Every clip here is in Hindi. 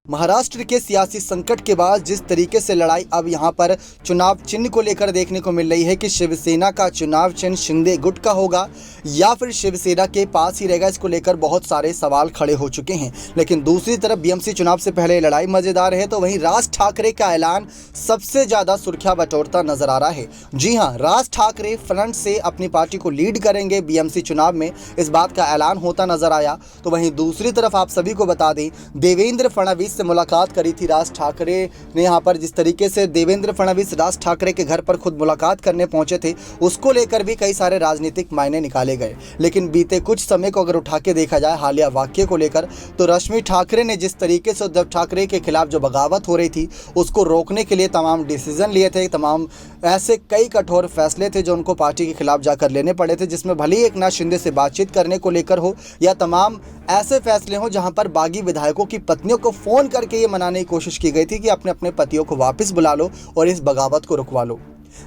महाराष्ट्र के सियासी संकट के बाद जिस तरीके से लड़ाई अब यहां पर चुनाव चिन्ह को लेकर देखने को मिल रही है कि शिवसेना का चुनाव चिन्ह शिंदे गुट का होगा या फिर शिवसेना के पास ही रहेगा, इसको लेकर बहुत सारे सवाल खड़े हो चुके हैं। लेकिन दूसरी तरफ बीएमसी चुनाव से पहले लड़ाई मजेदार है तो वहीं राज ठाकरे का ऐलान सबसे ज्यादा सुर्खियां बटोरता नजर आ रहा है। जी हां, राज ठाकरे फ्रंट से अपनी पार्टी को लीड करेंगे बीएमसी चुनाव में, इस बात का ऐलान होता नजर आया। तो वहीं दूसरी तरफ आप सभी को बता दें, देवेंद्र फडणवीस से मुलाकात करी थी राज ठाकरे ने। यहां पर जिस तरीके से देवेंद्र फडणवीस राज ठाकरे के घर पर खुद मुलाकात करने पहुंचे थे, उसको लेकर भी कई सारे राजनीतिक मायने निकाले गए। लेकिन बीते कुछ समय को अगर उठा के देखा जाए हालिया वाक्य को लेकर, तो रश्मि ठाकरे ने जिस तरीके से उद्धव ठाकरे के खिलाफ जो बगावत हो रही थी उसको रोकने के लिए तमाम डिसीजन लिए थे, तमाम ऐसे कई कठोर फैसले थे जो उनको पार्टी के खिलाफ जाकर लेने पड़े थे, जिसमें भले ही एकनाथ शिंदे से बातचीत करने को लेकर हो या तमाम ऐसे फैसले हों जहां पर बागी विधायकों की पत्नियों को फोन करके ये मनाने की कोशिश की गई थी कि अपने अपने पतियों को वापस बुला लो और इस बगावत को रुकवा लो।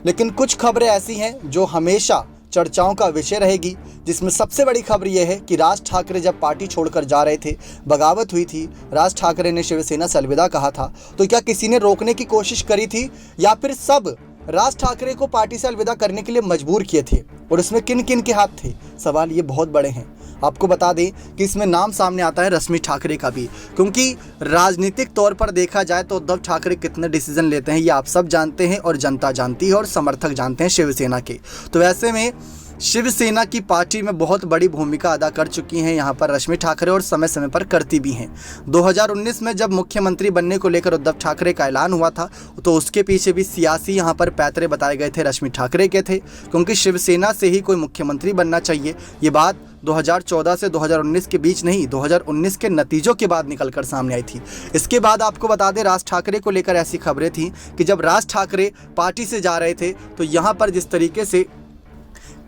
लेकिन कुछ खबरें ऐसी हैं जो हमेशा चर्चाओं का विषय रहेगी, जिसमें सबसे बड़ी खबर यह है कि राज ठाकरे जब पार्टी छोड़कर जा रहे थे, बगावत हुई थी, राज ठाकरे ने शिवसेना से अलविदा कहा था, तो क्या किसी ने रोकने की कोशिश करी थी या फिर सब राज ठाकरे को पार्टी से अलविदा करने के लिए मजबूर किए थे और इसमें किन किन के हाथ थे? सवाल ये बहुत बड़े हैं। आपको बता दें कि इसमें नाम सामने आता है रश्मि ठाकरे का भी, क्योंकि राजनीतिक तौर पर देखा जाए तो उद्धव ठाकरे कितने डिसीजन लेते हैं ये आप सब जानते हैं और जनता जानती है और समर्थक जानते हैं शिवसेना के। तो ऐसे में शिवसेना की पार्टी में बहुत बड़ी भूमिका अदा कर चुकी हैं यहाँ पर रश्मि ठाकरे और समय समय पर करती भी हैं। 2019 में जब मुख्यमंत्री बनने को लेकर उद्धव ठाकरे का ऐलान हुआ था तो उसके पीछे भी सियासी यहाँ पर पैतरे बताए गए थे रश्मि ठाकरे के थे, क्योंकि शिवसेना से ही कोई मुख्यमंत्री बनना चाहिए। ये बात 2014 से 2019 के बीच नहीं, 2019 के नतीजों के बाद निकलकर सामने आई थी। इसके बाद आपको बता दें, राज ठाकरे को लेकर ऐसी खबरें थीं कि जब राज ठाकरे पार्टी से जा रहे थे तो यहाँ पर जिस तरीके से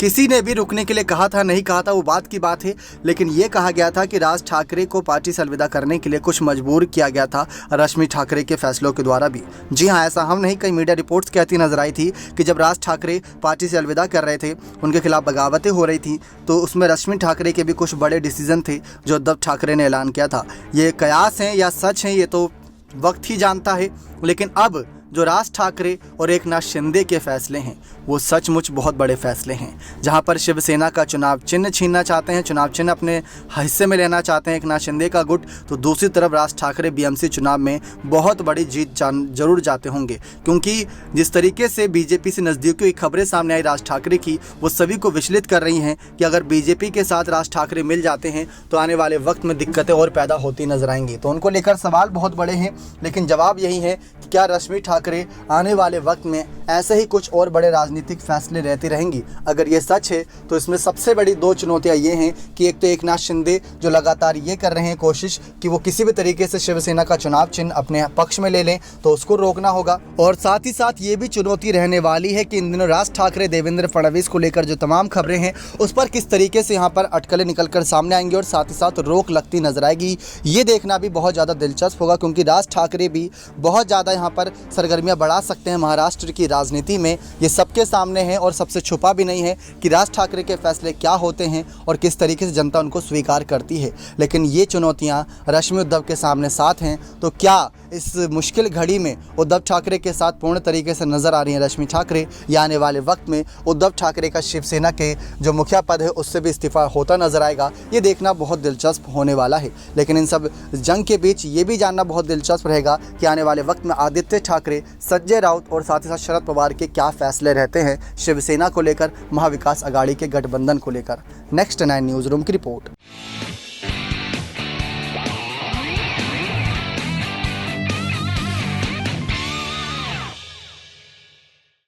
किसी ने भी रुकने के लिए कहा था, नहीं कहा था वो बात की बात है, लेकिन ये कहा गया था कि राज ठाकरे को पार्टी से अलविदा करने के लिए कुछ मजबूर किया गया था रश्मि ठाकरे के फैसलों के द्वारा भी। जी हाँ, ऐसा हम नहीं, कई मीडिया रिपोर्ट्स कहती नजर आई थी कि जब राज ठाकरे पार्टी से अलविदा कर रहे थे, उनके खिलाफ बगावतें हो रही थी, तो उसमें रश्मि ठाकरे के भी कुछ बड़े डिसीजन थे जो उद्धव ठाकरे ने ऐलान किया था। ये कयास हैं या सच हैं ये तो वक्त ही जानता है, लेकिन अब जो राज ठाकरे और एकनाथ शिंदे के फैसले हैं वो सचमुच बहुत बड़े फैसले हैं, जहां पर शिवसेना का चुनाव चिन्ह छीनना चाहते हैं, चुनाव चिन्ह अपने हिस्से में लेना चाहते हैं एकनाथ शिंदे का गुट, तो दूसरी तरफ राज ठाकरे बीएमसी चुनाव में बहुत बड़ी जीत जरूर जाते होंगे, क्योंकि जिस तरीके से बीजेपी से नज़दीकी की खबरें सामने आई राज ठाकरे की, वो सभी को विचलित कर रही हैं कि अगर बीजेपी के साथ राज ठाकरे मिल जाते हैं तो आने वाले वक्त में दिक्कतें और पैदा होती नजर आएंगी। तो उनको लेकर सवाल बहुत बड़े हैं, लेकिन जवाब यही है कि क्या रश्मि ठाकरे आने वाले वक्त में ऐसे ही कुछ और बड़े राजनीतिक फैसले रहती रहेंगी? अगर ये सच है तो इसमें सबसे बड़ी दो चुनौतियां ये हैं कि एक तो एकनाथ शिंदे जो लगातार ये कर रहे हैं कोशिश कि वो किसी भी तरीके से शिवसेना का चुनाव चिन्ह अपने पक्ष में ले लें, तो उसको रोकना होगा। और साथ ही साथ ये भी चुनौती रहने वाली है कि इन दिनों राज ठाकरे देवेंद्र फडणवीस को लेकर जो तमाम खबरें हैं उस पर किस तरीके से यहाँ पर अटकलें निकलकर सामने आएंगी और साथ ही साथ रोक लगती नजर आएगी। ये देखना भी बहुत ज़्यादा दिलचस्प होगा, क्योंकि राज ठाकरे भी बहुत ज़्यादा यहाँ पर सरगर्मियाँ बढ़ा सकते हैं महाराष्ट्र की राजनीति में। ये सबके सामने है और सबसे छुपा भी नहीं है कि राज ठाकरे के फैसले क्या होते हैं और किस तरीके से जनता उनको स्वीकार करती है। लेकिन ये चुनौतियां रश्मि उद्धव के सामने साथ हैं, तो क्या इस मुश्किल घड़ी में उद्धव ठाकरे के साथ पूर्ण तरीके से नजर आ रही हैं रश्मि ठाकरे, या आने वाले वक्त में उद्धव ठाकरे का शिवसेना के जो मुखिया पद है उससे भी इस्तीफा होता नजर आएगा? ये देखना बहुत दिलचस्प होने वाला है। लेकिन इन सब जंग के बीच ये भी जानना बहुत दिलचस्प रहेगा कि आने वाले वक्त में आदित्य ठाकरे, संजय राउत और साथ ही साथ शरद पवार के क्या फैसले रहते हैं शिवसेना को लेकर, महाविकास अघाड़ी के गठबंधन को लेकर। नेक्स्ट 9 न्यूज़ रूम की रिपोर्ट।